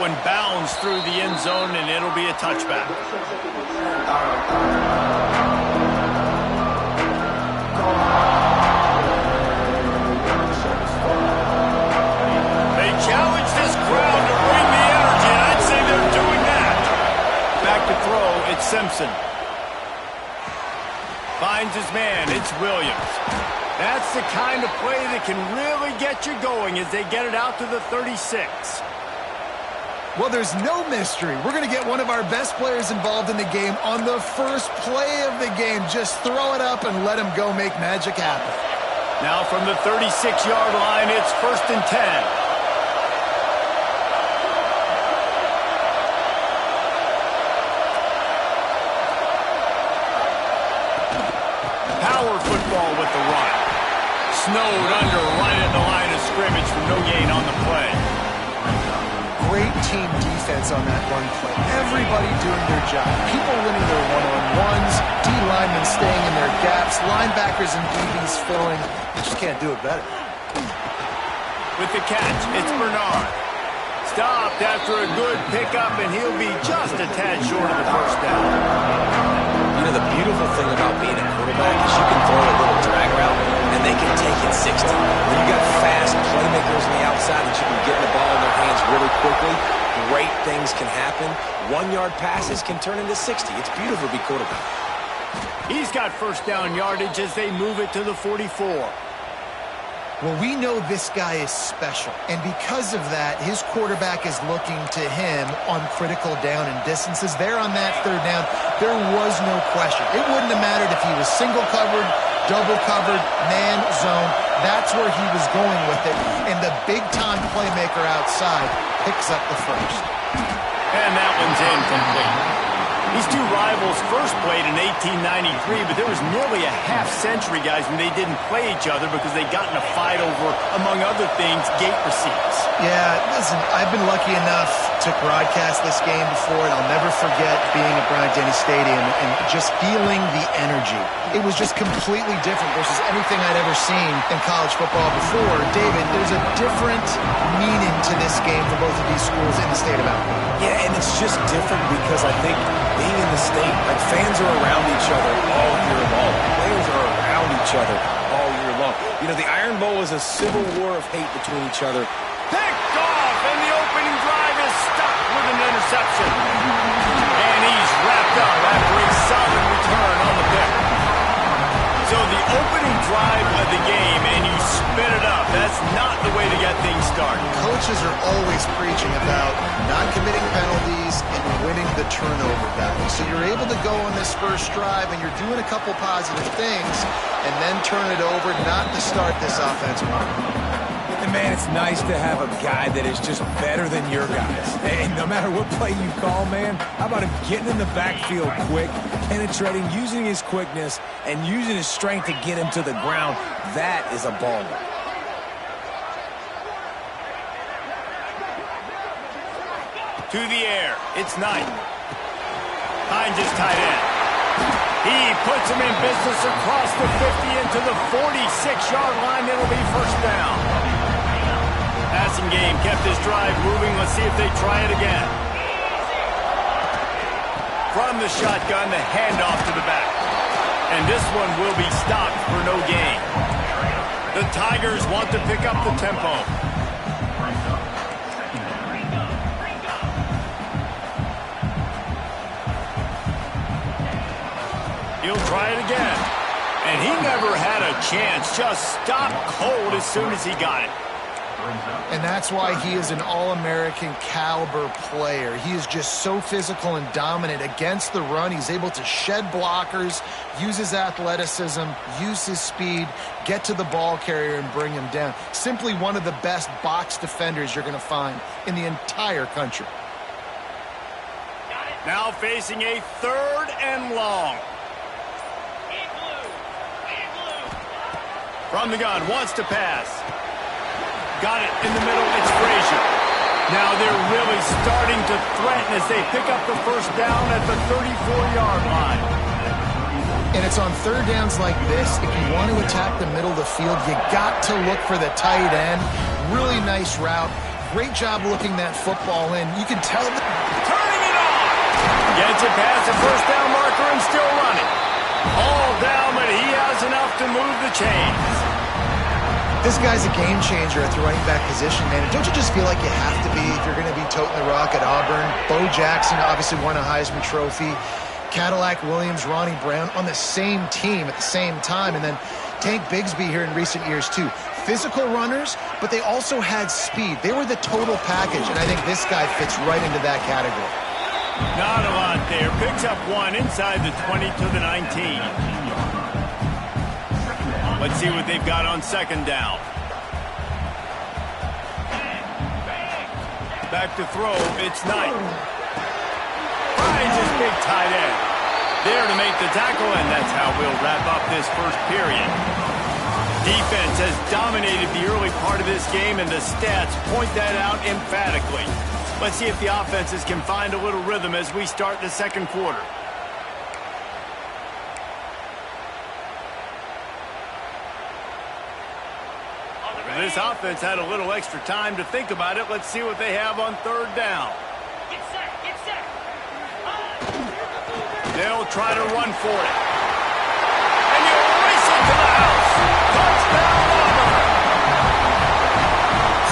one bounds through the end zone, and it'll be a touchback. They challenge this crowd to bring the energy, and I'd say they're doing that. Back to throw, it's Simpson. Finds his man, it's Williams. That's the kind of play that can really get you going as they get it out to the 36. Well, there's no mystery. We're going to get one of our best players involved in the game on the first play of the game. Just throw it up and let him go make magic happen. Now from the 36-yard line, it's 1st and 10. Football with the run. Snowed under right at the line of scrimmage for no gain on the play. Great team defense on that run play. Everybody doing their job. People winning their one-on-ones, D-linemen staying in their gaps, linebackers and DBs filling. You just can't do it better. With the catch, it's Bernard. Stopped after a good pickup, and he'll be just a tad short of the first down. You know, the beautiful thing about being a quarterback is you can throw a little drag route, and they can take it 60. When you got fast playmakers on the outside that you can get the ball in their hands really quickly, great things can happen. 1-yard passes can turn into 60. It's beautiful to be quarterback. He's got first down yardage as they move it to the 44. Well, we know this guy is special, and because of that, his quarterback is looking to him on critical down and distances. There on that third down, there was no question. It wouldn't have mattered if he was single covered, double covered, man, zone. That's where he was going with it, and the big-time playmaker outside picks up the first. And that one's incomplete. These two rivals first played in 1893, but there was nearly a half-century, guys, when they didn't play each other because they got in a fight over, among other things, gate receipts. Yeah, listen, I've been lucky enough to broadcast this game before, and I'll never forget being at Bryant-Denny Stadium and just feeling the energy. It was just completely different versus anything I'd ever seen in college football before. David, there's a different meaning to this game for both of these schools in the state of Alabama. Yeah, and it's just different because I think being in the state, like fans are around each other all year long. Players are around each other all year long. You know, the Iron Bowl is a civil war of hate between each other. Picked off, and the opening drive is stopped with an interception. And he's wrapped up after a solid return on the pick. So the opening drive of the game, and you spin it up. That's not the way to get things started. Coaches are always preaching about not committing penalties and winning the turnover battle. So you're able to go on this first drive, and you're doing a couple positive things, and then turn it over, not to start this offense. And, man, it's nice to have a guy that is just better than your guys. And no matter what play you call, man, how about him getting in the backfield quick, penetrating, using his quickness, and using his strength to get him to the ground. That is a baller. To the air, it's Knight. Hines is tight end. He puts him in business across the 50 into the 46-yard line. It'll be first down. Passing game kept his drive moving. Let's see if they try it again. From the shotgun, the handoff to the back. And this one will be stopped for no gain. The Tigers want to pick up the tempo. He'll try it again. And he never had a chance. Just stopped cold as soon as he got it. And that's why he is an All-American caliber player. He is just so physical and dominant against the run. He's able to shed blockers, use his athleticism, use his speed, get to the ball carrier and bring him down. Simply one of the best box defenders you're going to find in the entire country. Now facing a 3rd and long. From the gun, wants to pass. Got it in the middle, it's Frazier. Now they're really starting to threaten as they pick up the first down at the 34-yard line. And it's on third downs like this, if you want to attack the middle of the field, you got to look for the tight end. Really nice route. great job looking that football in. You can tell that. Turning it on. Gets it past the first down marker and still running. All down, but he has enough to move the chains. This guy's a game changer at the running back position, man. Don't you just feel like you have to be if you're going to be toting the rock at Auburn? Bo Jackson obviously won a Heisman Trophy. Cadillac Williams, Ronnie Brown on the same team at the same time. And then Tank Bigsby here in recent years, too. Physical runners, but they also had speed. They were the total package, and I think this guy fits right into that category. Not a lot there. Picks up one inside the 20 to the 19. Let's see what they've got on second down. Back to throw, it's Knight. Finds his big tight end. There to make the tackle, and that's how we'll wrap up this first period. Defense has dominated the early part of this game, and the stats point that out emphatically. Let's see if the offenses can find a little rhythm as we start the second quarter. This offense had a little extra time to think about it. Let's see what they have on third down. Get set, get set. They'll try to run for it. And he'll race it to the house. Touchdown, Auburn.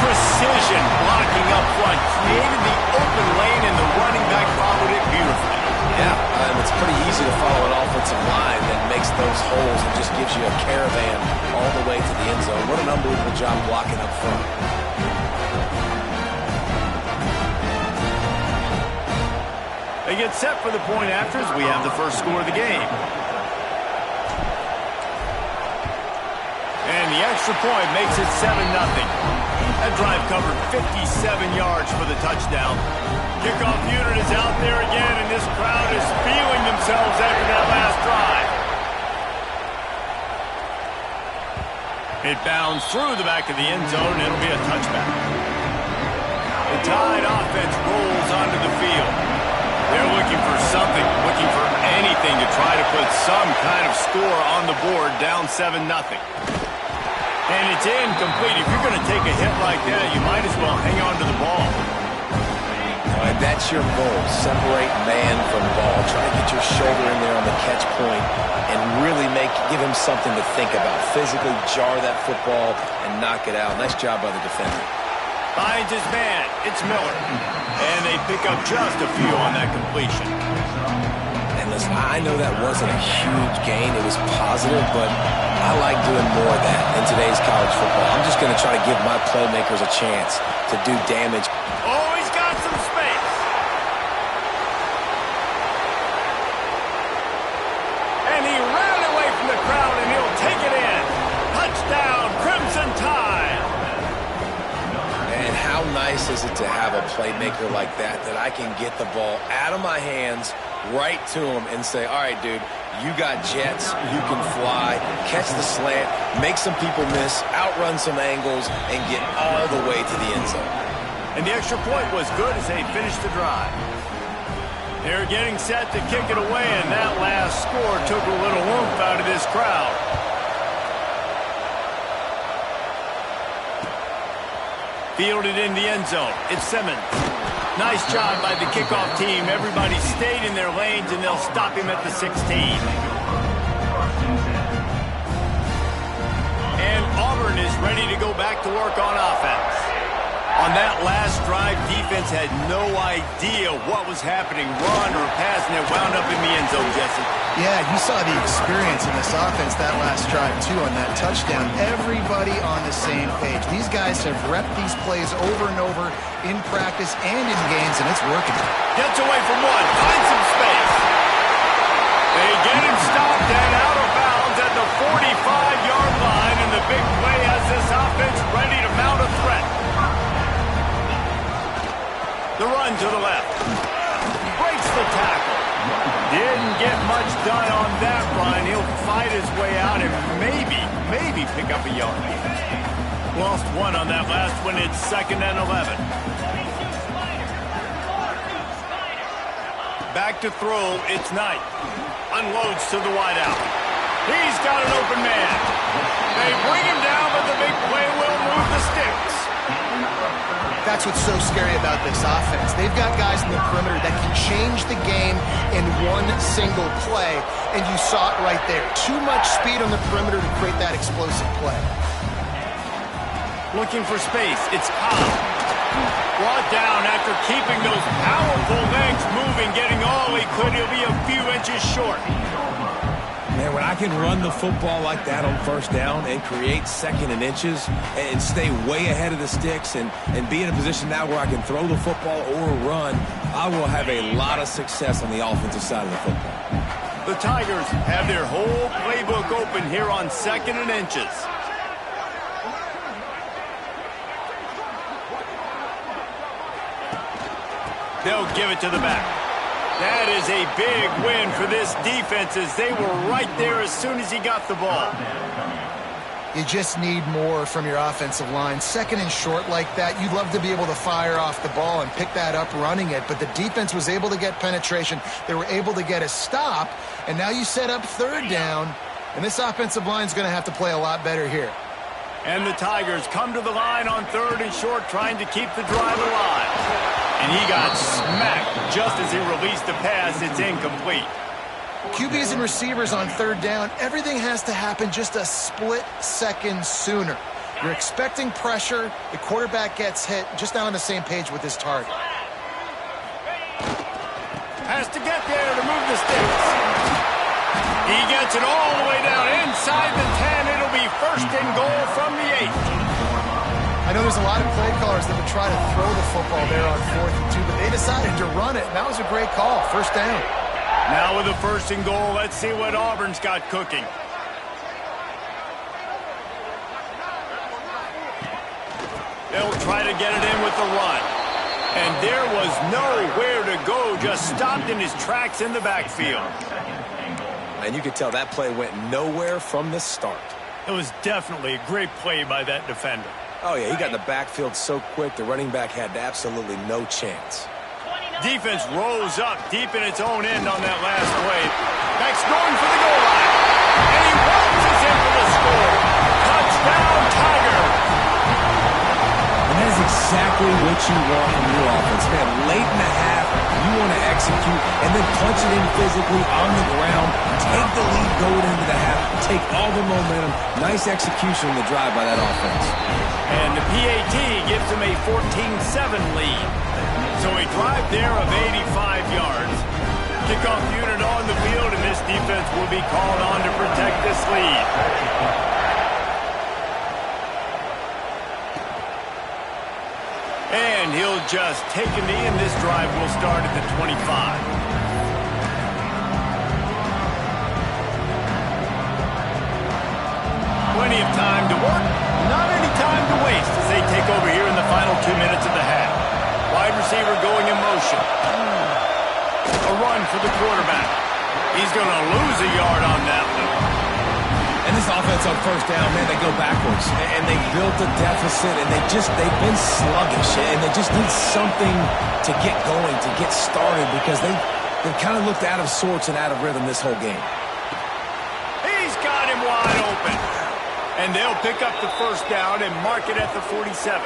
Precision blocking up front. Created the open lane, and the running back followed it beautifully. Yeah, it's pretty easy to follow an offensive line that makes those holes and just gives you a caravan all the way to the end zone. What an unbelievable job blocking up front. They get set for the point after as we have the first score of the game. And the extra point makes it 7-0. That drive covered 57 yards for the touchdown. Kickoff unit is out there again, and this crowd is feeling themselves after that last drive. It bounds through the back of the end zone, and it'll be a touchback. The Tide offense rolls onto the field. They're looking for something, looking for anything to try to put some kind of score on the board, down 7-0. And it's incomplete. If you're going to take a hit like that, you might as well hang on to the ball. All right, that's your goal. Separate man from ball. Try to get your shoulder in there on the catch point and really give him something to think about. Physically jar that football and knock it out. Nice job by the defender. Finds his man. It's Miller. And they pick up just a few on that completion. And listen, I know that wasn't a huge gain. It was positive, but I like doing more of that in today's college football. I'm just going to try to give my playmakers a chance to do damage. Oh, he's got some space. And he ran away from the crowd, and he'll take it in. Touchdown, Crimson Tide. And how nice is it to have a playmaker like that I can get the ball out of my hands, right to him, and say, all right, dude, you got jets, you can fly, catch the slant, make some people miss, outrun some angles, and get all the way to the end zone. And the extra point was good as they finished the drive. They're getting set to kick it away, and that last score took a little oomph out of this crowd. Fielded in the end zone. It's Simmons. Nice job by the kickoff team. Everybody stayed in their lanes, and they'll stop him at the 16. And Auburn is ready to go back to work on offense. On that last drive, defense had no idea what was happening, run or pass, and it wound up in the end zone, Jesse. Yeah, you saw the experience in this offense that last drive, too, on that touchdown. Everybody on the same page. These guys have repped these plays over and over in practice and in games, and it's working. Gets away from one, finds some space. They get him stopped and out of bounds at the 45-yard line, and the big play has this offense ready to mount a threat. The run to the left. Breaks the tackle. Didn't get much done on that run. He'll fight his way out and maybe pick up a yard. Lost one on that last one. It's 2nd and 11. Back to throw. It's Knight. Unloads to the wideout. He's got an open man. They bring him down, but the big play will move the sticks. That's what's so scary about this offense. They've got guys in the perimeter that can change the game in one single play, and you saw it right there. Too much speed on the perimeter to create that explosive play. Looking for space. It's Cobb. Brought down after keeping those powerful legs moving, getting all he could. He'll be a few inches short. Man, when I can run the football like that on first down and create second and inches and stay way ahead of the sticks and be in a position now where I can throw the football or run, I will have a lot of success on the offensive side of the football. The Tigers have their whole playbook open here on second and inches. They'll give it to the back. That is a big win for this defense as they were right there as soon as he got the ball. You just need more from your offensive line. Second and short like that, you'd love to be able to fire off the ball and pick that up running it, but the defense was able to get penetration. They were able to get a stop, and now you set up third down, and this offensive line is going to have to play a lot better here. And the Tigers come to the line on third and short, trying to keep the drive alive. And he got smacked just as he released the pass. It's incomplete. QBs and receivers on third down, everything has to happen just a split second sooner. You're expecting pressure. The quarterback gets hit, just not on the same page with his target. Has to get there to move the sticks. He gets it all the way down inside the 10. It'll be first and goal from the 8. I know there's a lot of play callers that would try to throw the football there on 4th and 2, but they decided to run it, and that was a great call. First down. Now with a first and goal, let's see what Auburn's got cooking. They'll try to get it in with the run. And there was nowhere to go, just stopped in his tracks in the backfield. And you could tell that play went nowhere from the start. It was definitely a great play by that defender. Oh, yeah, he got in the backfield so quick, the running back had absolutely no chance. Defense rose up deep in its own end on that last play. Beck's going for the goal line. And he waltzes in for the score. Touchdown, Tiger. And that is exactly what you want from your offense. Man, late in the half, you want to execute and then punch it in physically on the ground. Take the lead going into the half. Take all the momentum. Nice execution on the drive by that offense. And the PAT gives him a 14-7 lead. So a drive there of 85 yards. Kickoff unit on the field, and this defense will be called on to protect this lead. And he'll just take a knee, and this drive will start at the 25. Plenty of time to work, not any time to waste as they take over here in the final 2 minutes of the half. Wide receiver going in motion. A run for the quarterback. He's going to lose a yard on that one. And this offense on first down, man, they go backwards. And they built a deficit, and they've been sluggish. And they just need something to get going, to get started, because they've kind of looked out of sorts and out of rhythm this whole game. He's got him wide open. And they'll pick up the first down and mark it at the 47.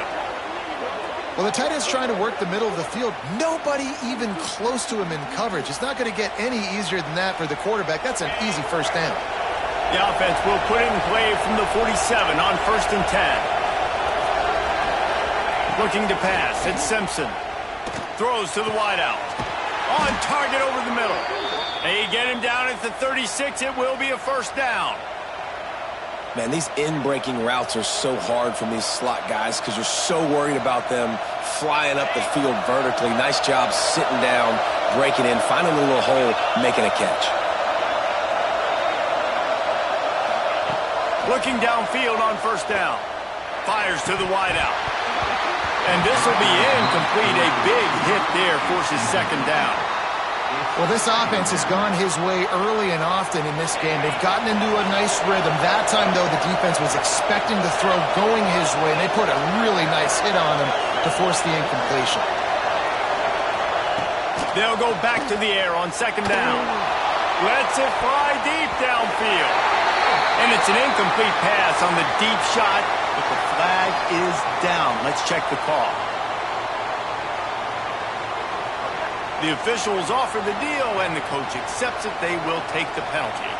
Well, the tight end's trying to work the middle of the field. Nobody even close to him in coverage. It's not going to get any easier than that for the quarterback. That's an easy first down. The offense will put it in play from the 47 on first and 10. Looking to pass. It's Simpson. Throws to the wideout. On target over the middle. They get him down at the 36. It will be a first down. Man, these in-breaking routes are so hard from these slot guys because you're so worried about them flying up the field vertically. Nice job sitting down, breaking in, finding a little hole, making a catch. Looking downfield on first down. Fires to the wideout. And this will be incomplete. A big hit there forces second down. Well, this offense has gone his way early and often in this game. They've gotten into a nice rhythm. That time, though, the defense was expecting the throw going his way, and they put a really nice hit on him to force the incompletion. They'll go back to the air on second down. Lets it fly deep downfield. And it's It's an incomplete pass on the deep shot, but the flag is down. Let's check the call. The officials offer the deal, and the coach accepts it. They will take the penalty.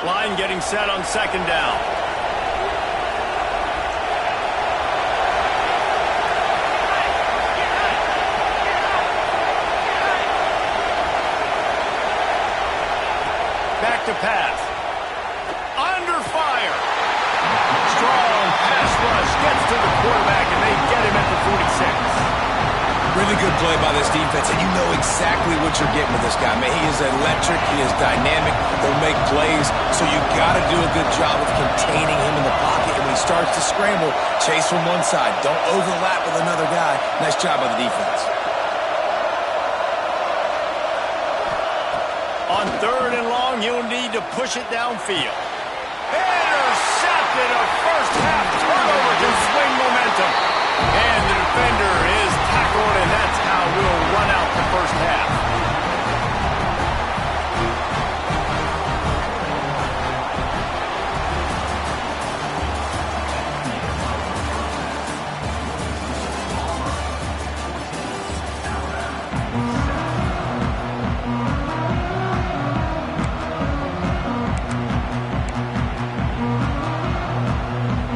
Line getting set on second down. Back to pass. Under fire. Strong pass rush gets to the quarterback, and they get him at the 46. Really good play by this defense, and you know exactly what you're getting with this guy, man. He is electric. He is dynamic. He'll make plays, so you got to do a good job of containing him in the pocket. And when he starts to scramble, chase from one side. Don't overlap with another guy. Nice job by the defense. On third and long, you'll need to push it downfield. Intercepted. A first-half turnover can swing momentum. And the defender is tackled, and that's how we'll run out the first half.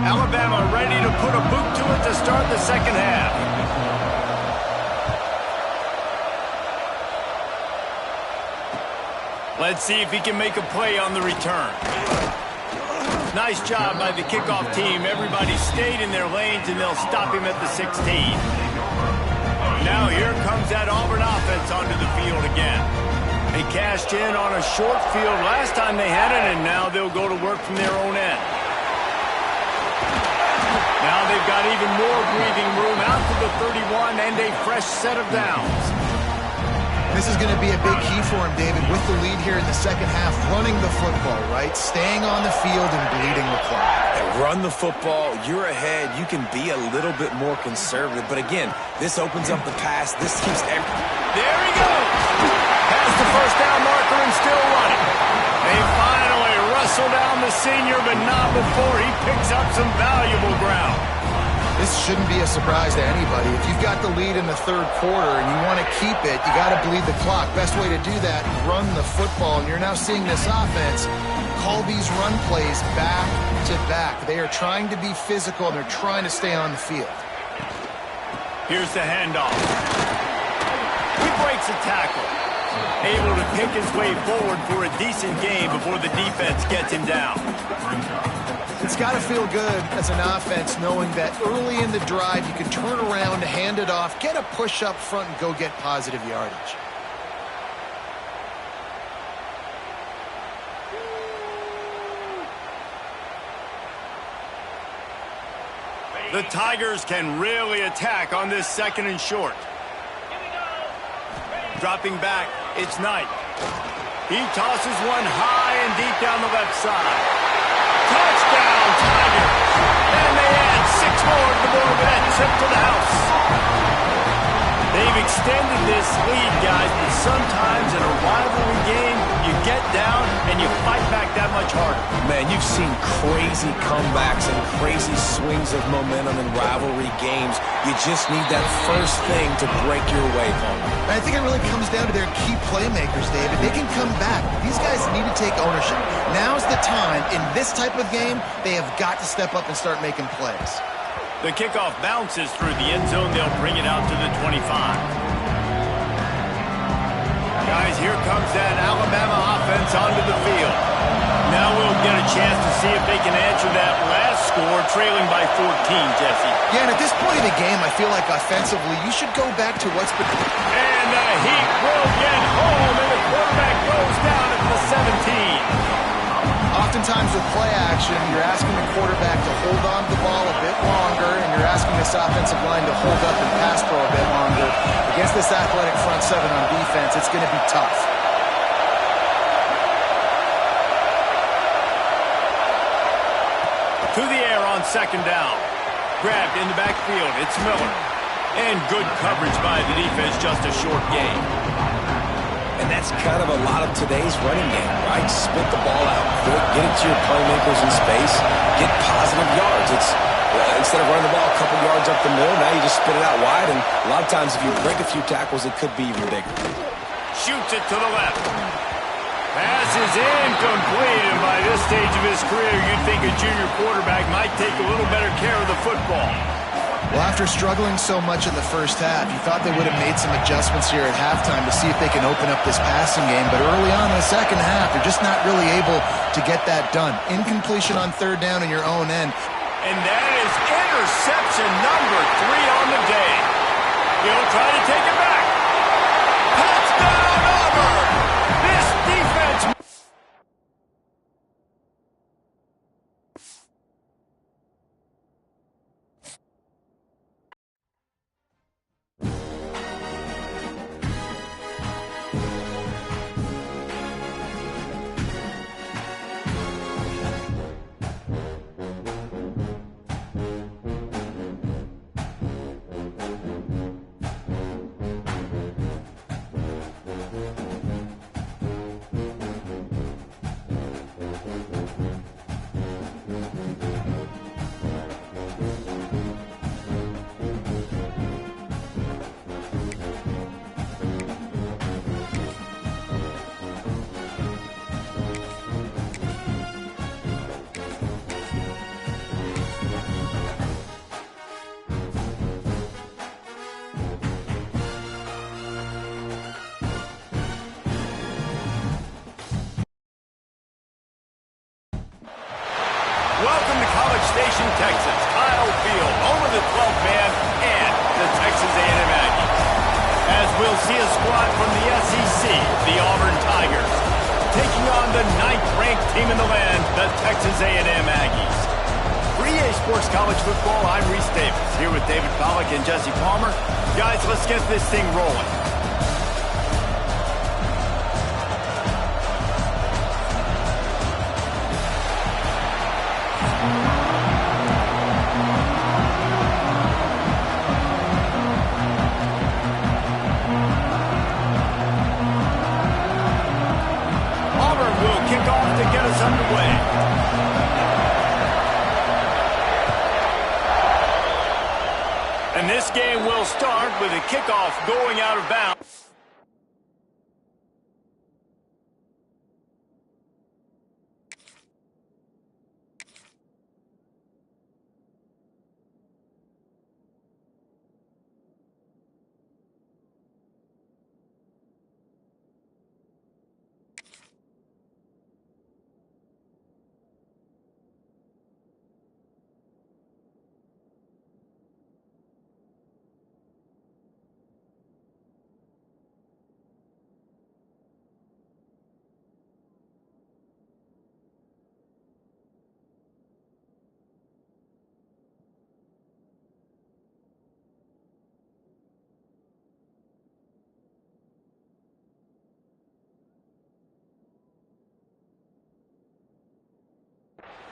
Alabama ready to put a boot to it to start the second half. Let's see if he can make a play on the return. Nice job by the kickoff team. Everybody stayed in their lanes, and they'll stop him at the 16. Now here comes that Auburn offense onto the field again. They cashed in on a short field last time they had it, and now they'll go to work from their own end. Now they've got even more breathing room out to the 31 and a fresh set of downs. This is going to be a big key for him, David, with the lead here in the second half, running the football, right? Staying on the field and bleeding the clock. Hey, run the football. You're ahead. You can be a little bit more conservative. But again, this opens up the pass. This keeps everything. There he goes. Has the first down marker and still running. They finally wrestle down the senior, but not before he picks up some valuable ground. This shouldn't be a surprise to anybody. If you've got the lead in the third quarter and you want to keep it, you got to bleed the clock. Best way to do that, run the football. And you're now seeing this offense call these run plays back to back. They are trying to be physical, and they're trying to stay on the field. Here's the handoff. He breaks a tackle. Able to pick his way forward for a decent game before the defense gets him down. It's got to feel good as an offense knowing that early in the drive you can turn around, hand it off, get a push up front, and go get positive yardage. The Tigers can really attack on this second and short. Dropping back, it's Knight. He tosses one high and deep down the left side. Touchdown, Tigers! And they add 6 more to the board with that trip to the house. They've extended this lead, guys, but sometimes in a rivalry game, you get down and you fight back that much harder. Man, you've seen crazy comebacks and crazy swings of momentum in rivalry games. You just need that first thing to break your way home. I think it really comes down to their key playmakers, David. They can come back. These guys need to take ownership. Now's the time. In this type of game, they have got to step up and start making plays. The kickoff bounces through the end zone. They'll bring it out to the 25. Guys, here comes that Alabama offense onto the field. Now we'll get a chance to see if they can answer that last score, trailing by 14, Jesse. Yeah, and at this point of the game, I feel like offensively, you should go back to what's been... And the Heat will get home, and the quarterback goes down at the 17. Oftentimes with play action, you're asking the quarterback to hold on to the ball a bit longer, and you're asking this offensive line to hold up and pass pro a bit longer. Against this athletic front seven on defense, it's going to be tough. To the air on second down. Grabbed in the backfield. It's Miller. And good coverage by the defense, just a short gain. And that's kind of a lot of today's running game, right? Spit the ball out quick, get it to your playmakers in space, get positive yards. It's instead of running the ball a couple yards up the middle, now you just spit it out wide, and a lot of times if you break a few tackles, it could be even bigger. Shoots it to the left. Pass is incomplete, and by this stage of his career, you'd think a junior quarterback might take a little better care of the football. Well, after struggling so much in the first half, you thought they would have made some adjustments here at halftime to see if they can open up this passing game. But early on in the second half, they're just not really able to get that done. Incompletion on third down in your own end. And that is interception number 3 on the day. He'll try to take it back. Touchdown, Auburn! This defense... Welcome to College Station, Texas. Kyle Field, over the 12th man, and the Texas A&M Aggies. As we'll see a squad from the SEC, the Auburn Tigers, taking on the 9th-ranked team in the land, the Texas A&M Aggies. For EA Sports College Football, I'm Reese Davis, here with David Pollack and Jesse Palmer. Guys, let's get this thing rolling. Underway. And this game will start with a kickoff going out of bounds.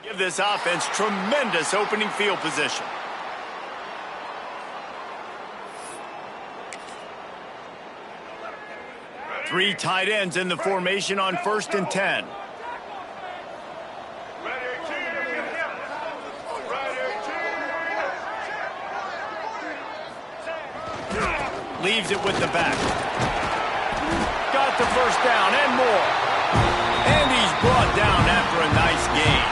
Give this offense tremendous opening field position. Three tight ends in the formation on 1st and 10. Leaves it with the back. Got the first down and more. And he's brought down after a nice gain.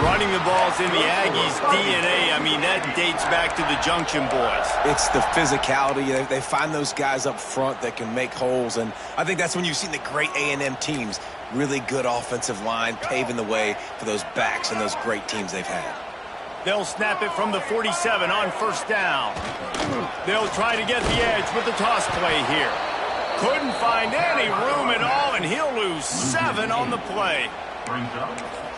Running the ball's in the Aggies' DNA. I mean, that dates back to the Junction Boys. It's the physicality. They find those guys up front that can make holes, and I think that's when you've seen the great A&M teams. Really good offensive line, paving the way for those backs and those great teams they've had. They'll snap it from the 47 on 1st down. They'll try to get the edge with the toss play here. Couldn't find any room at all, and he'll lose 7 on the play.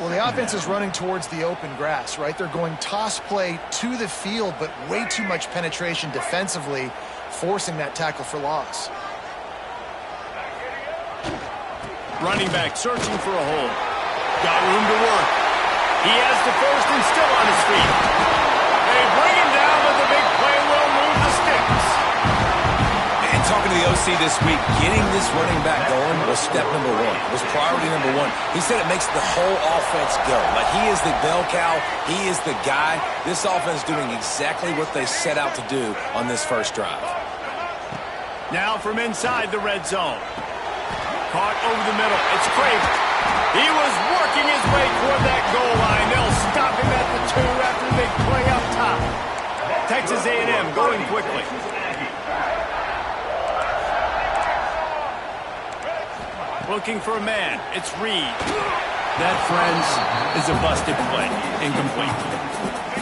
Well, the offense is running towards the open grass, right? They're going toss play to the field, but way too much penetration defensively, forcing that tackle for loss. Running back searching for a hole. Got room to work. He has the first and still on his feet. They bring him down, but the big play will move the sticks. And talking to the OC this week, getting this running back going was step number one, was priority number one. He said it makes the whole offense go. Like, he is the bell cow. He is the guy. This offense doing exactly what they set out to do on this first drive. Now from inside the red zone. Caught over the middle. It's Craven. He was working his way toward that goal line. They'll stop him at the 2 after the big play up top. Texas A&M going quickly. Looking for a man. It's Reed. That, friends, is a busted play. Incomplete.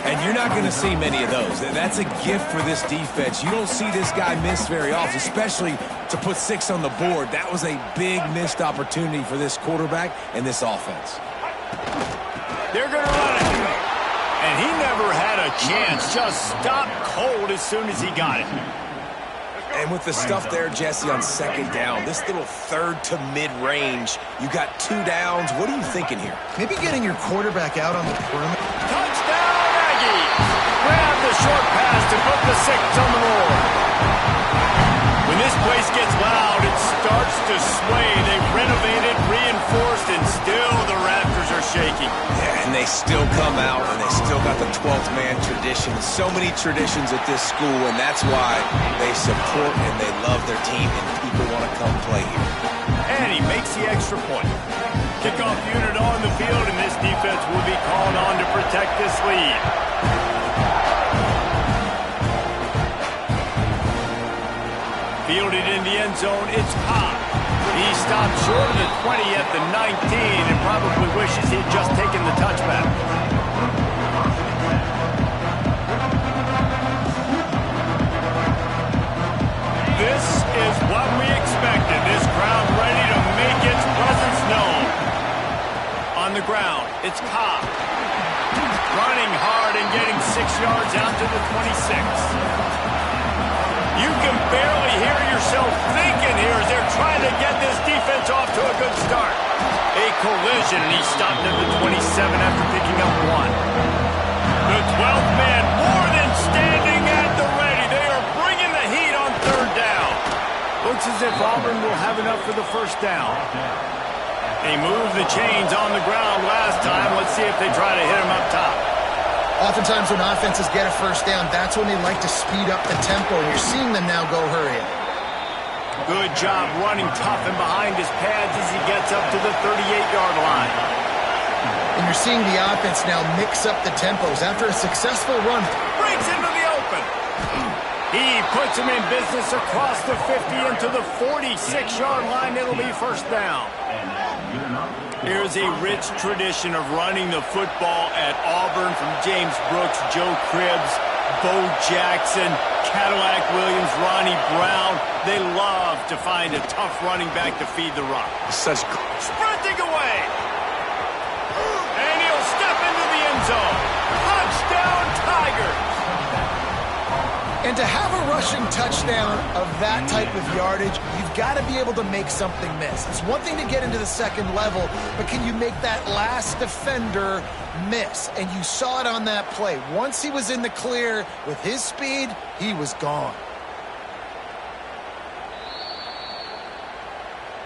And you're not going to see many of those. That's a gift for this defense. You don't see this guy miss very often, especially to put 6 on the board. That was a big missed opportunity for this quarterback and this offense. They're going to run it. And he never had a chance. Just stopped cold as soon as he got it. And with the stuff there, Jesse, on second down, this little third to mid-range, you got 2 downs. What are you thinking here? Maybe getting your quarterback out on the perimeter. Touchdown, Aggies! Grab the short pass to put the 6 on the board. When this place gets loud, it starts to sway. They've renovated, reinforced, and still the Raptors are shaking. Yeah, and they still come out, and they still got the 12th man tradition. So many traditions at this school, and that's why they support and they love their team, and people want to come play here. And he makes the extra point. Kickoff unit on the field, and this defense will be called on to protect this lead. Fielded in the end zone, it's Pop. He stopped short of the 20 at the 19 and probably wishes he'd just taken the touchback. This is what we expected. This crowd ready to make its presence known. On the ground, it's Cobb. Running hard and getting 6 yards out to the 26. You can barely hear yourself thinking here as they're trying to get this defense off to a good start. A collision, and he stopped at the 27 after picking up 1. The 12th man more than standing at the ready. They are bringing the heat on third down. Looks as if Auburn will have enough for the first down. They moved the chains on the ground last time. Let's see if they try to hit him up top. Oftentimes when offenses get a first down, that's when they like to speed up the tempo, and you're seeing them now go hurry up. Good job running tough and behind his pads as he gets up to the 38-yard line. And you're seeing the offense now mix up the tempos. After a successful run, breaks into the open. He puts him in business across the 50 into the 46-yard line. It'll be first down. Here's a rich tradition of running the football at Auburn from James Brooks, Joe Cribbs, Bo Jackson, Cadillac Williams, Ronnie Brown. They love to find a tough running back to feed the rock. Sprinting away. And he'll step into the end zone. Touchdown, Tigers. And to have a rushing touchdown of that type of yardage, you've got to be able to make something miss. It's one thing to get into the second level, but can you make that last defender miss? And you saw it on that play. Once he was in the clear with his speed, he was gone.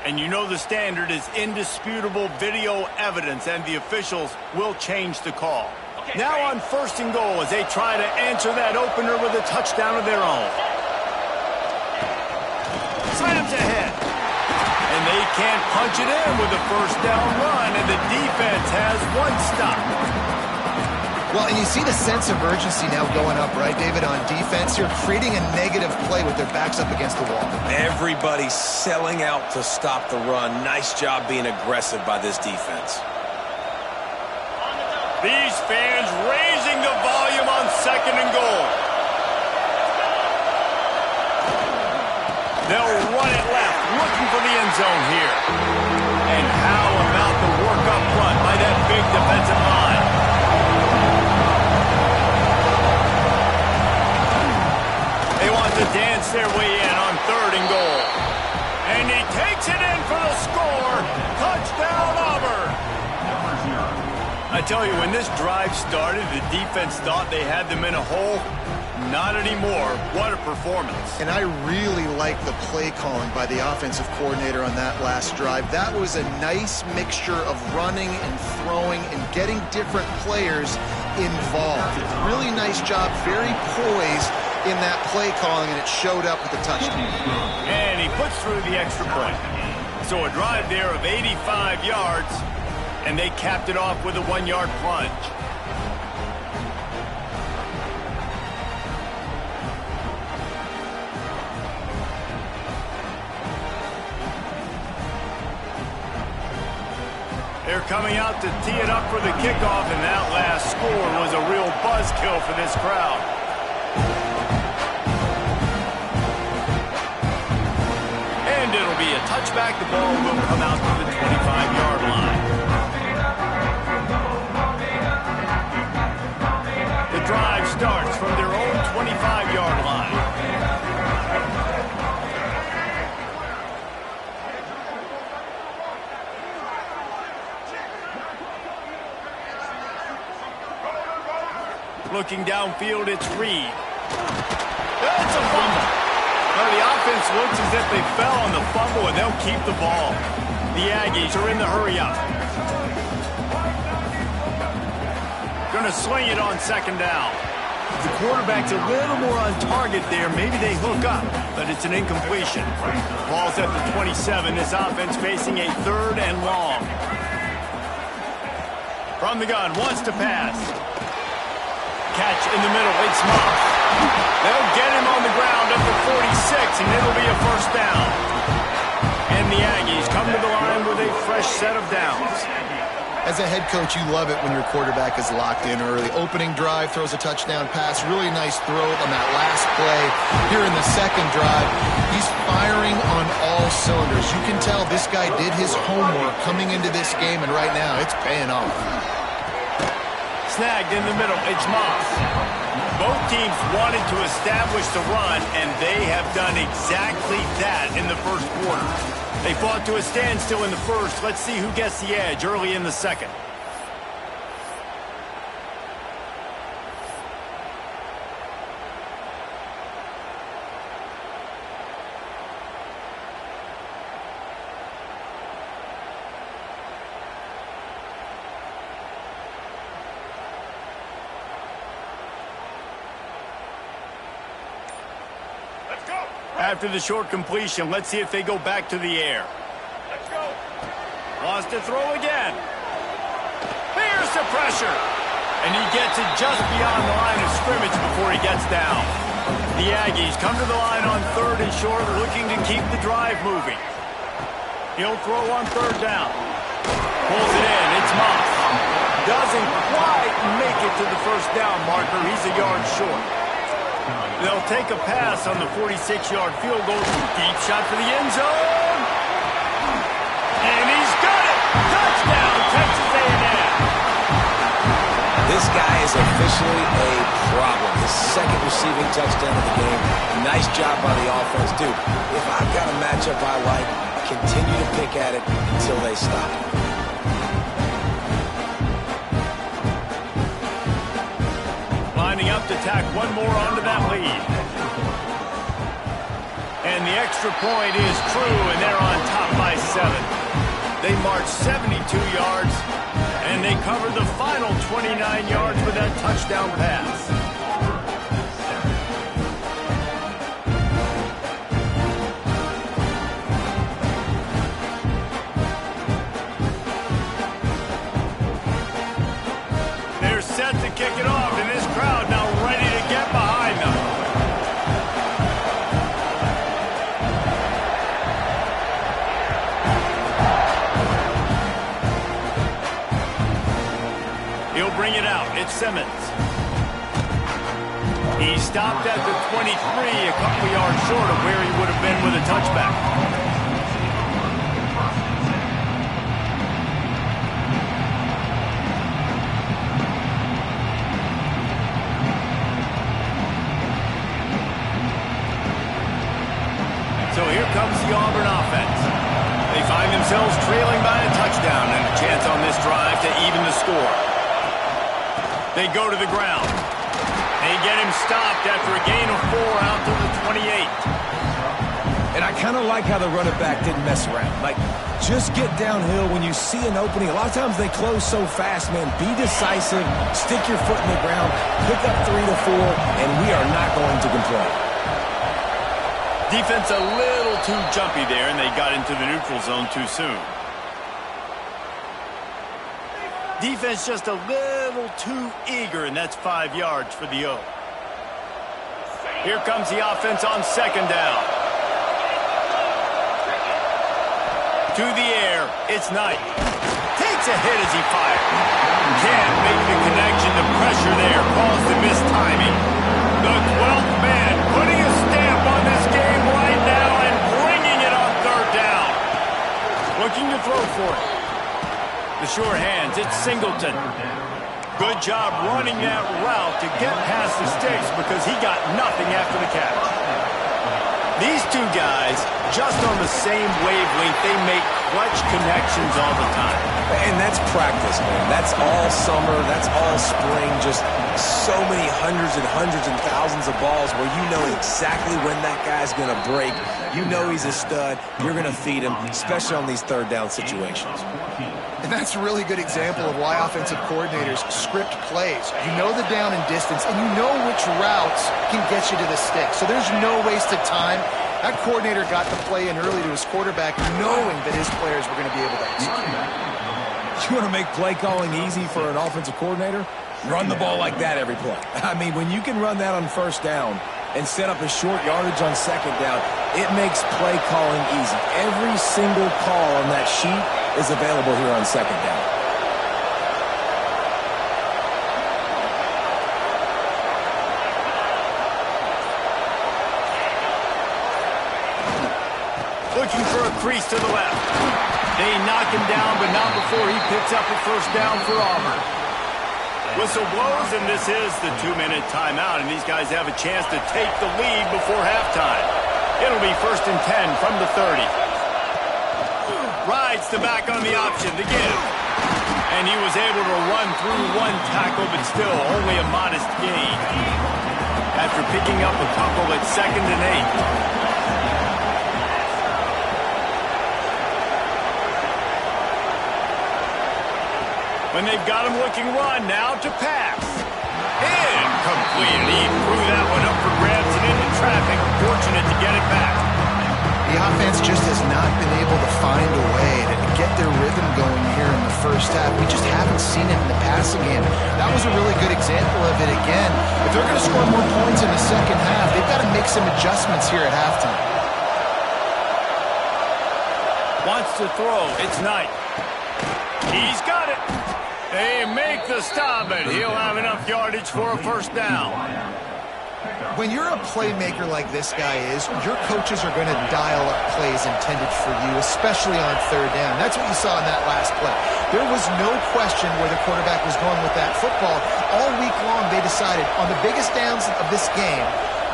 And you know the standard is indisputable video evidence, and the officials will change the call. Now on first and goal as they try to answer that opener with a touchdown of their own. Slams ahead. And they can't punch it in with a first down run, and the defense has 1 stop. Well, and you see the sense of urgency now going up, right, David, on defense. You're creating a negative play with their backs up against the wall. Everybody's selling out to stop the run. Nice job being aggressive by this defense. These fans raising the volume on second and goal. They'll run it left, looking for the end zone here. And how about the work up front by that big defensive line? They want to dance their way in on third and goal. And he takes it in for the score. Touchdown, Auburn. I tell you, when this drive started, the defense thought they had them in a hole. Not anymore. What a performance. And I really like the play calling by the offensive coordinator on that last drive. That was a nice mixture of running and throwing and getting different players involved. Really nice job, very poised in that play calling, and it showed up with the touchdown. And he puts through the extra point. So a drive there of 85 yards, and they capped it off with a 1-yard plunge. They're coming out to tee it up for the kickoff, and that last score was a real buzzkill for this crowd. And it'll be a touchback. The ball will come out to the 25-yard line. The drive starts from their own 25-yard line. Looking downfield, it's Reed. It's a fumble. Well, the offense looks as if they fell on the fumble, and they'll keep the ball. The Aggies are in the hurry-up. Going to sling it on second down. The quarterback's a little more on target there. Maybe they hook up, but it's an incompletion. Ball's at the 27. This offense facing a 3rd and long. From the gun, wants to pass. Catch in the middle, it's Moss. They'll get him on the ground at the 46, and it'll be a first down. And the Aggies come to the line with a fresh set of downs. As a head coach, you love it when your quarterback is locked in early. Opening drive, throws a touchdown pass. Really nice throw on that last play. Here in the second drive, he's firing on all cylinders. You can tell this guy did his homework coming into this game, and right now it's paying off. Snagged in the middle, it's Moss. Both teams wanted to establish the run, and they have done exactly that in the first quarter. They fought to a standstill in the first. Let's see who gets the edge early in the second. After the short completion, let's see if they go back to the air. Let's go. Wants to throw again. Here's the pressure. And he gets it just beyond the line of scrimmage before he gets down. The Aggies come to the line on 3rd and short, looking to keep the drive moving. He'll throw on 3rd down. Pulls it in. It's Moss. Doesn't quite make it to the first down marker. He's a yard short. They'll take a pass on the 46-yard field goal. Deep shot for the end zone. And he's got it. Touchdown, Texas A&M. This guy is officially a problem. His second receiving touchdown of the game. Nice job by the offense. Dude, if I've got a matchup I like, continue to pick at it until they stop. Lining up to tack one more onto that lead. And the extra point is true, and they're on top by 7. They march 72 yards, and they cover the final 29 yards with that touchdown pass. They're set to kick it off, and this crowd now ready to get behind them. He'll bring it out. It's Simmons. He stopped at the 23, a couple yards short of where he would have been with a touchback. So here comes the Auburn offense. They find themselves trailing by a touchdown and a chance on this drive to even the score. They go to the ground. They get him stopped after a gain of 4 out to the 28. And I kind of like how the running back didn't mess around. Like, just get downhill when you see an opening. A lot of times they close so fast, man. Be decisive, stick your foot in the ground, pick up 3 to 4, and we are not going to complain. Defense a little too jumpy there, and they got into the neutral zone too soon. Defense just a little too eager, and that's 5 yards for the O. Here comes the offense on second down. To the air, it's Knight. Takes a hit as he fires. Can't make the connection. The pressure there caused the missed timing. The 12th man putting a stamp on this game right now and bringing it on third down. Looking to throw for it. The sure hands, it's Singleton. Good job running that route to get past the sticks because he got nothing after the catch. These two guys, just on the same wavelength, they make clutch connections all the time. And that's practice, man. That's all summer. That's all spring. Just so many hundreds and thousands of balls where you know exactly when that guy's going to break. You know he's a stud. You're going to feed him, especially on these third down situations. And that's a really good example of why offensive coordinators script plays. You know the down and distance, and you know which routes can get you to the stick. So there's no wasted time. That coordinator got the play in early to his quarterback, knowing that his players were going to be able to execute. You want to make play calling easy for an offensive coordinator? Run the ball like that every play. I mean, when you can run that on first down and set up a short yardage on second down, it makes play calling easy. Every single call on that sheet is available here on second down. Looking for a crease to the left. They knock him down, but not before he picks up a first down for Auburn. Whistle blows, and this is the 2-minute timeout, and these guys have a chance to take the lead before halftime. It'll be 1st and 10 from the 30. Rides the back on the option, the give. And he was able to run through one tackle, but still only a modest gain. After picking up a couple at 2nd and 8. When they've got him looking run, now to pass. Incomplete. He threw that one up for grabs and into traffic. Fortunate to get it back. The offense just has not been able to find a way to get their rhythm going here in the first half. We just haven't seen it in the passing game. That was a really good example of it again. If they're going to score more points in the second half, they've got to make some adjustments here at halftime. Wants to throw. It's Knight. He's got it. They make the stop, and he'll have enough yardage for a first down. When you're a playmaker like this guy is, your coaches are going to dial up plays intended for you, especially on third down. That's what you saw in that last play. There was no question where the quarterback was going with that football. All week long, they decided on the biggest downs of this game,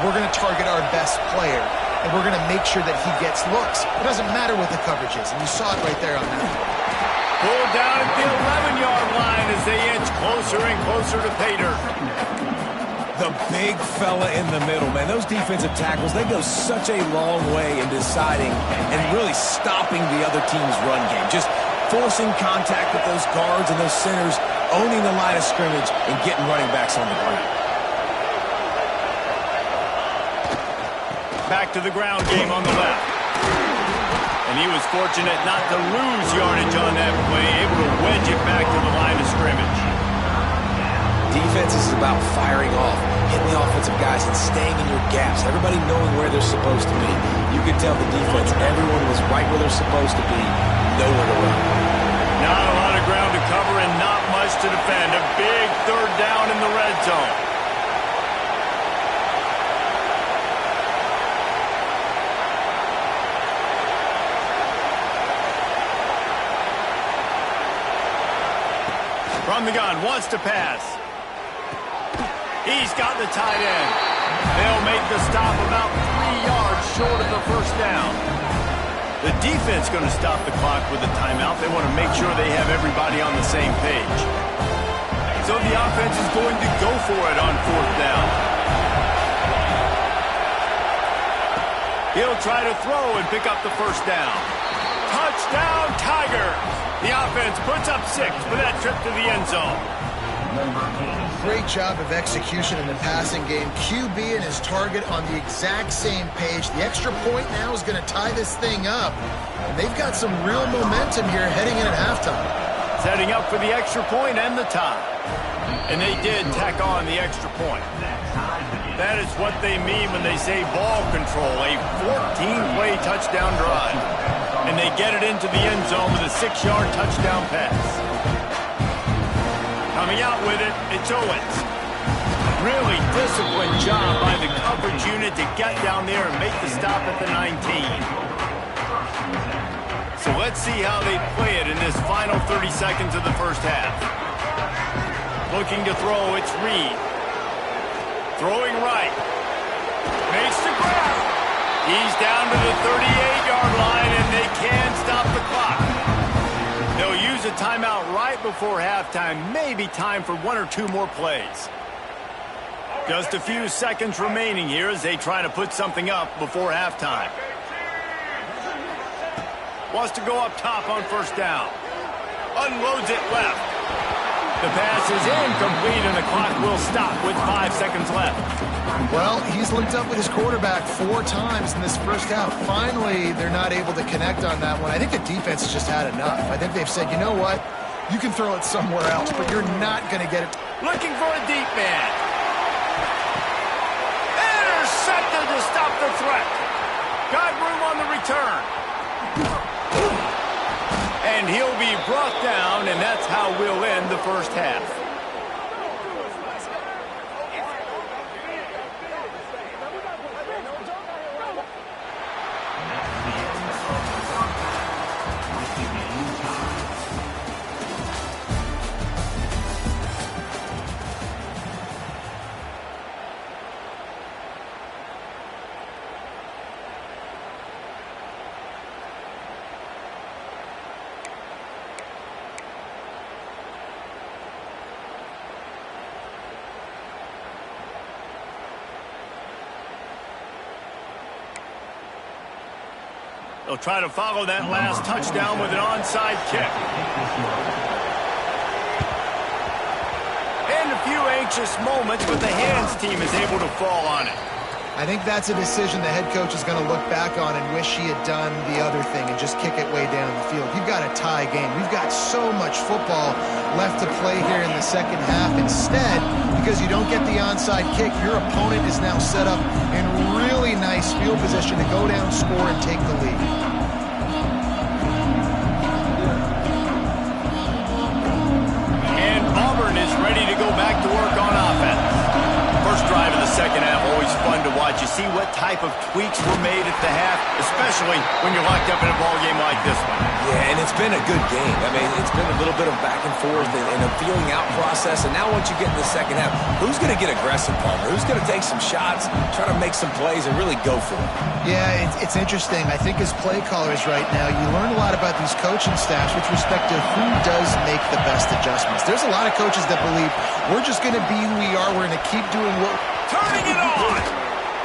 we're going to target our best player, and we're going to make sure that he gets looks. It doesn't matter what the coverage is, and you saw it right there on that play. Pulled down at the 11-yard line as they inch closer and closer to Pater. The big fella in the middle, man. Those defensive tackles, they go such a long way in deciding and really stopping the other team's run game. Just forcing contact with those guards and those centers, owning the line of scrimmage, and getting running backs on the ground. Back to the ground game on the left. And he was fortunate not to lose yardage on that play, able to wedge it back to the line of scrimmage. Defense is about firing off, hitting the offensive guys, and staying in your gaps. Everybody knowing where they're supposed to be. You could tell the defense, everyone was right where they're supposed to be, nowhere to run. Not a lot of ground to cover and not much to defend. A big third down in the red zone. From the gun, wants to pass. He's got the tight end. They'll make the stop about 3 yards short of the first down. The defense going to stop the clock with a timeout. They want to make sure they have everybody on the same page. So the offense is going to go for it on 4th down. He'll try to throw and pick up the 1st down. Touchdown, Tigers! The offense puts up 6 for that trip to the end zone. Great job of execution in the passing game. QB and his target on the exact same page. The extra point now is going to tie this thing up. And they've got some real momentum here heading in at halftime. Setting up for the extra point and the tie. And they did tack on the extra point. That is what they mean when they say ball control, a 14-play touchdown drive. And they get it into the end zone with a 6-yard touchdown pass. Coming out with it, it's Owens. Really disciplined job by the coverage unit to get down there and make the stop at the 19. So let's see how they play it in this final 30 seconds of the first half. Looking to throw, it's Reed. Throwing right. Makes the grab. He's down to the 38-yard line, and they can stop the clock. They'll use a timeout right before halftime. Maybe time for 1 or 2 more plays. Just a few seconds remaining here as they try to put something up before halftime. Wants to go up top on 1st down. Unloads it left. The pass is incomplete, and the clock will stop with 5 seconds left. Well, he's linked up with his quarterback 4 times in this first half. Finally, they're not able to connect on that one. I think the defense has just had enough. I think they've said, you know what? You can throw it somewhere else, but you're not going to get it. Looking for a deep man. Intercepted to stop the threat. Got room on the return. And he'll be brought down, and that's how we'll end the first half. They'll try to follow that last touchdown with an onside kick. And a few anxious moments, but the hands team is able to fall on it. I think that's a decision the head coach is going to look back on and wish he had done the other thing and just kick it way down the field. You've got a tie game. We've got so much football left to play here in the second half. Instead, because you don't get the onside kick, your opponent is now set up in really nice field position to go down, score, and take the lead. And Auburn is ready to go back to work on offense. First drive of the second half, always fun to watch. You see what type of tweaks were made at the half, especially when you're locked up in a ball game like this one. Yeah, and it's been a good game. I mean, it's been a little bit of back and forth and a feeling out process. And now once you get in the second half, who's going to get aggressive, Palmer? Who's going to take some shots, try to make some plays, and really go for it? Yeah, it's interesting. I think as play callers right now, you learn a lot about these coaching staffs with respect to who does make the best adjustments. There's a lot of coaches that believe we're just going to be who we are. We're going to keep doing what... Turning it on!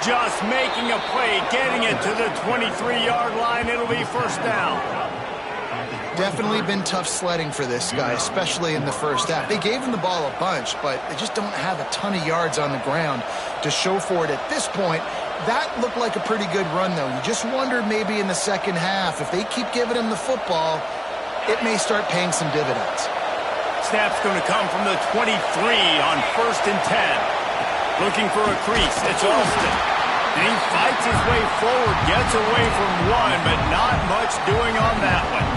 Just making a play, getting it to the 23-yard line. It'll be 1st down. Definitely been tough sledding for this guy, especially in the first half. They gave him the ball a bunch, but they just don't have a ton of yards on the ground to show for it at this point. That looked like a pretty good run, though. You just wonder maybe in the second half, if they keep giving him the football, it may start paying some dividends. Snap's going to come from the 23 on 1st and 10. Looking for a crease. It's Alston. And he fights his way forward, gets away from one, but not much doing on that one.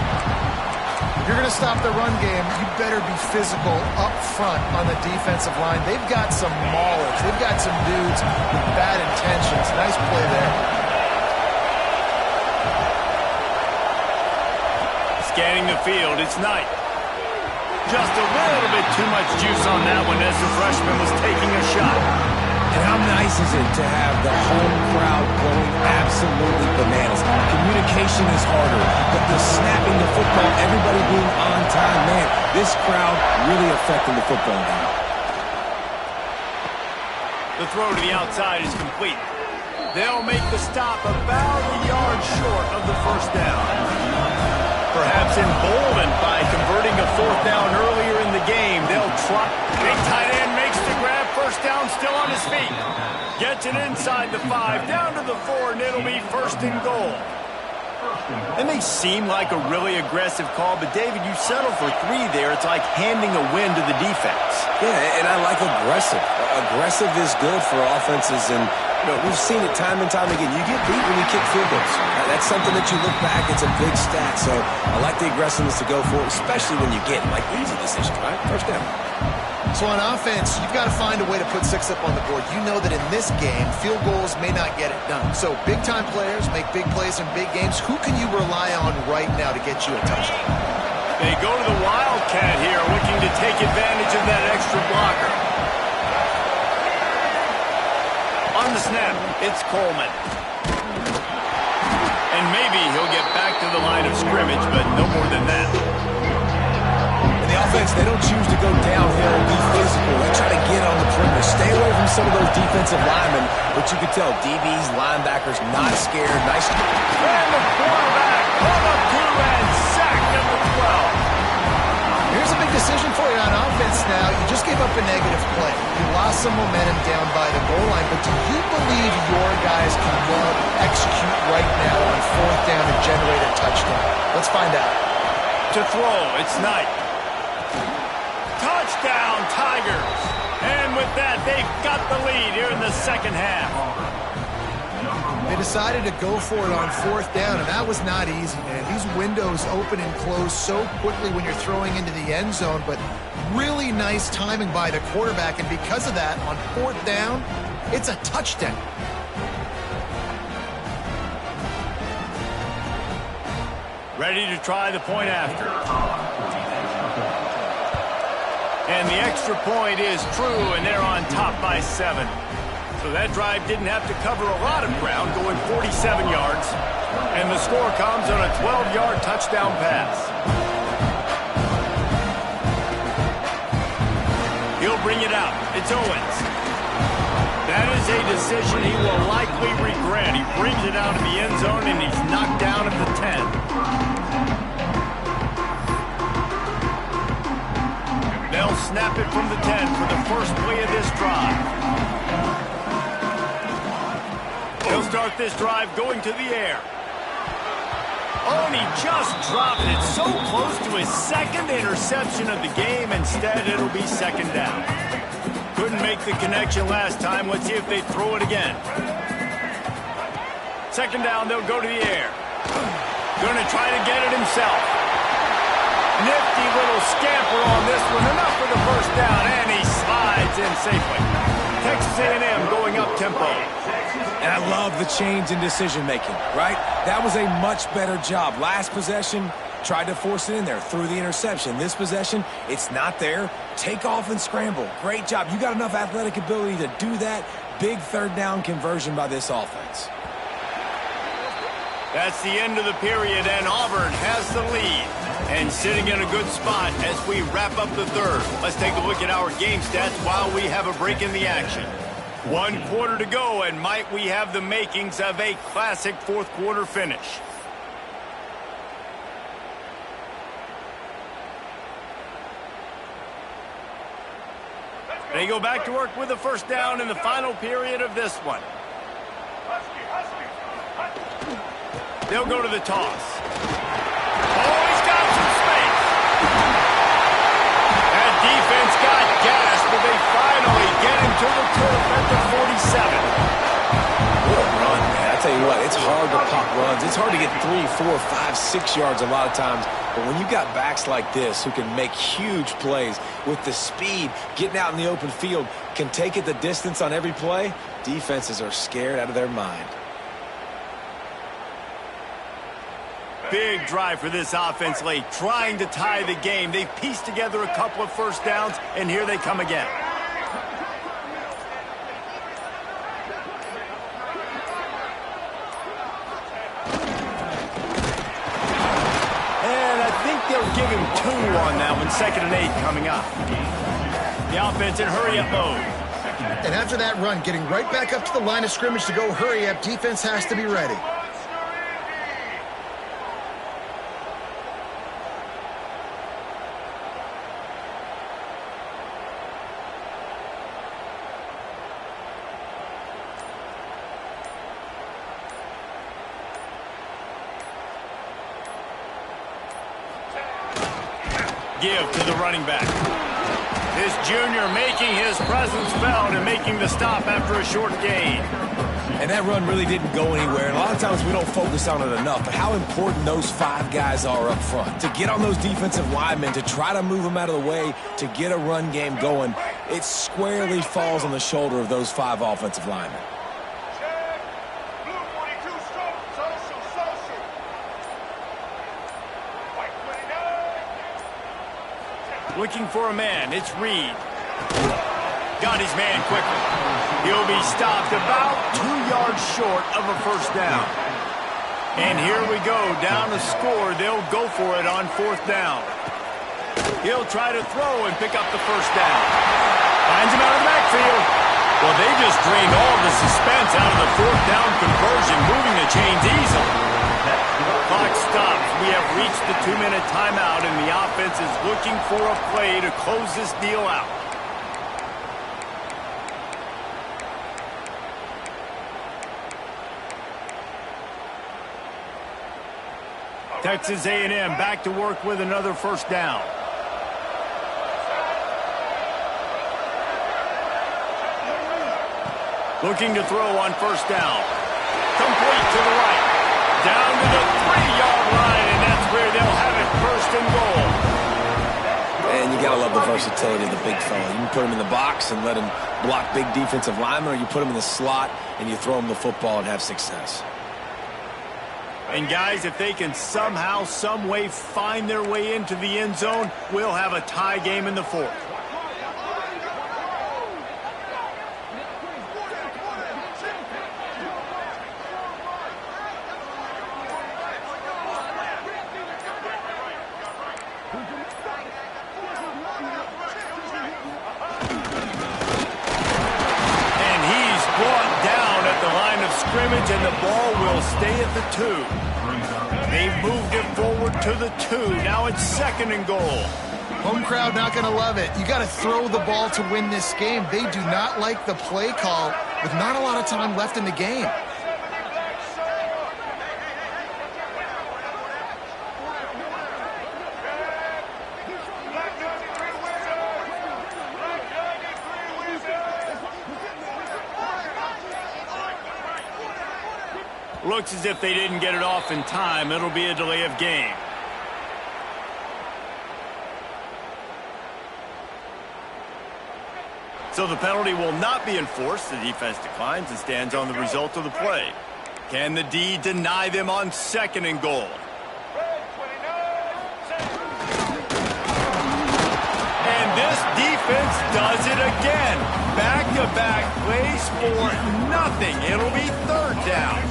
If you're going to stop the run game, you better be physical up front on the defensive line. They've got some maulers. They've got some dudes with bad intentions. Nice play there. Scanning the field, it's Knight. Just a little bit too much juice on that one as the freshman was taking a shot. And how nice is it to have the home crowd going absolutely bananas? Communication is harder, but the snapping the football, everybody being on time, man, this crowd really affecting the football game. The throw to the outside is complete. They'll make the stop about a yard short of the first down. Perhaps emboldened by converting a fourth down earlier in the game, they'll try. Big tight end makes the grab. First down, still on his feet. Gets it inside the 5, down to the 4, and it'll be first and goal. It may seem like a really aggressive call, but David, you settle for 3 there. It's like handing a win to the defense. Yeah, and I like aggressive. Aggressive is good for offenses, and we've seen it time and time again. You get beat when you kick field goals. That's something that you look back, it's a big stat, so I like the aggressiveness to go for it, especially when you get, like, easy decisions, right? First down. So on offense, you've got to find a way to put 6 up on the board. You know that in this game, field goals may not get it done. So big-time players make big plays in big games. Who can you rely on right now to get you a touchdown? They go to the Wildcat here, looking to take advantage of that extra blocker. On the snap, it's Coleman. And maybe he'll get back to the line of scrimmage, but no more than that. The offense, they don't choose to go downhill and be physical. They try to get on the perimeter, stay away from some of those defensive linemen, but you can tell DBs, linebackers, not scared. Nice. And the quarterback pulled up 2 and sacked at the 12. Here's a big decision for you on offense now. You just gave up a negative play. You lost some momentum down by the goal line, but do you believe your guys can go execute right now on 4th down and generate a touchdown? Let's find out. To throw, it's Knight. Touchdown, Tigers. And with that, they've got the lead here in the second half. They decided to go for it on 4th down, and that was not easy, man. These windows open and close so quickly when you're throwing into the end zone, but really nice timing by the quarterback, and because of that, on 4th down, it's a touchdown. Ready to try the point after. And the extra point is true, and they're on top by 7. So that drive didn't have to cover a lot of ground, going 47 yards. And the score comes on a 12-yard touchdown pass. He'll bring it out. It's Owens. That is a decision he will likely regret. He brings it out of the end zone, and he's knocked down at the 10. They'll snap it from the 10 for the first play of this drive. He'll start this drive going to the air. Oh, and he just dropped it so close to his second interception of the game. Instead, it'll be second down. Couldn't make the connection last time. Let's see if they throw it again. Second down, they'll go to the air. Going to try to get it himself. Nifty little scamper on this one. Enough for the first down, and he slides in safely. Texas A&M going up tempo. And I love the change in decision-making, right? That was a much better job. Last possession, tried to force it in there through the interception. This possession, it's not there. Take off and scramble. Great job. You got enough athletic ability to do that. Big 3rd down conversion by this offense. That's the end of the period, and Auburn has the lead. And sitting in a good spot as we wrap up the 3rd. Let's take a look at our game stats while we have a break in the action. 1 quarter to go, and might we have the makings of a classic 4th quarter finish. They go back to work with a first down in the final period of this one. They'll go to the toss. Oh, he's got some space. That defense got gas, but they finally get him to the turf at the 47. What a run, man. I tell you what, it's hard to pop runs. It's hard to get 3, 4, 5, 6 yards a lot of times. But when you got backs like this who can make huge plays with the speed, getting out in the open field, can take it the distance on every play, defenses are scared out of their mind. Big drive for this offense late, trying to tie the game. They've pieced together a couple of first downs, and here they come again. 2 on that one. 2nd and 8 coming up. The offense in hurry-up mode. And after that run, getting right back up to the line of scrimmage to go hurry up, defense has to be ready. Give to the running back. This junior making his presence felt and making the stop after a short gain. And that run really didn't go anywhere. And a lot of times we don't focus on it enough, but how important those 5 guys are up front. To get on those defensive linemen, to try to move them out of the way, to get a run game going, it squarely falls on the shoulder of those 5 offensive linemen. Looking for a man. It's Reed. Got his man quickly. He'll be stopped about 2 yards short of a first down. And here we go. Down to score. They'll go for it on 4th down. He'll try to throw and pick up the first down. Finds him out of the backfield. Well, they just drained all the suspense out of the 4th down conversion, moving the chains easily. Clock stops. We have reached the 2-minute timeout, and the offense is looking for a play to close this deal out. Texas A&M back to work with another first down. Looking to throw on first down. Complete to the right. Down to the 3-yard line, and that's where they'll have it, 1st and goal. And you got to love the versatility of the big fella. You can put him in the box and let him block big defensive linemen, or you put him in the slot and you throw him the football and have success. And guys, if they can somehow, some way find their way into the end zone, we'll have a tie game in the 4th. And the ball will stay at the 2. They've moved it forward to the 2. Now it's 2nd and goal. Home crowd not going to love it. You got to throw the ball to win this game. They do not like the play call with not a lot of time left in the game. Looks as if they didn't get it off in time. It'll be a delay of game. So the penalty will not be enforced. The defense declines and stands on the result of the play. Can the D deny them on 2nd and goal? And this defense does it again. Back-to-back plays for nothing. It'll be 3rd down.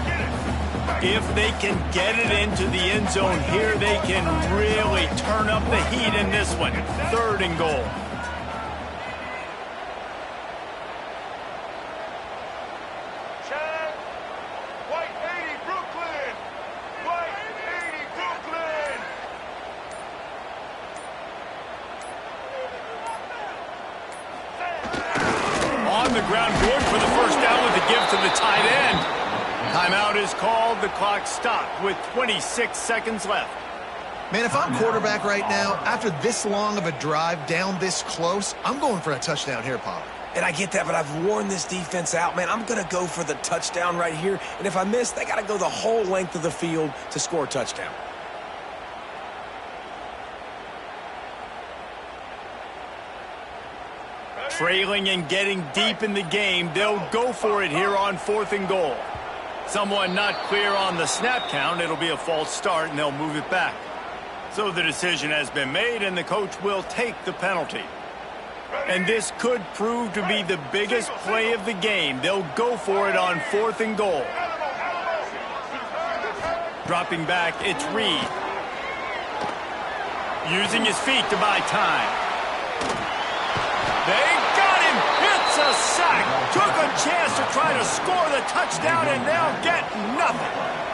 If they can get it into the end zone here, they can really turn up the heat in this one. 3rd and goal. Chad, White 80, Brooklyn. White 80, Brooklyn. On the ground, good for the first down with the give to the tight end. Timeout is called. The clock stopped with 26 seconds left. Man, if I'm quarterback right now, after this long of a drive down this close, I'm going for a touchdown here, Pollard. And I get that, but I've worn this defense out, man. I'm going to go for the touchdown right here. And if I miss, they got to go the whole length of the field to score a touchdown. Trailing and getting deep in the game, they'll go for it here on 4th and goal. Someone not clear on the snap count. It'll be a false start, and they'll move it back. So the decision has been made, and the coach will take the penalty. And this could prove to be the biggest play of the game. They'll go for it on 4th and goal. Dropping back, it's Reed. Using his feet to buy time. They got him. It's a sack. Took a chance to try to score the touchdown and now get nothing.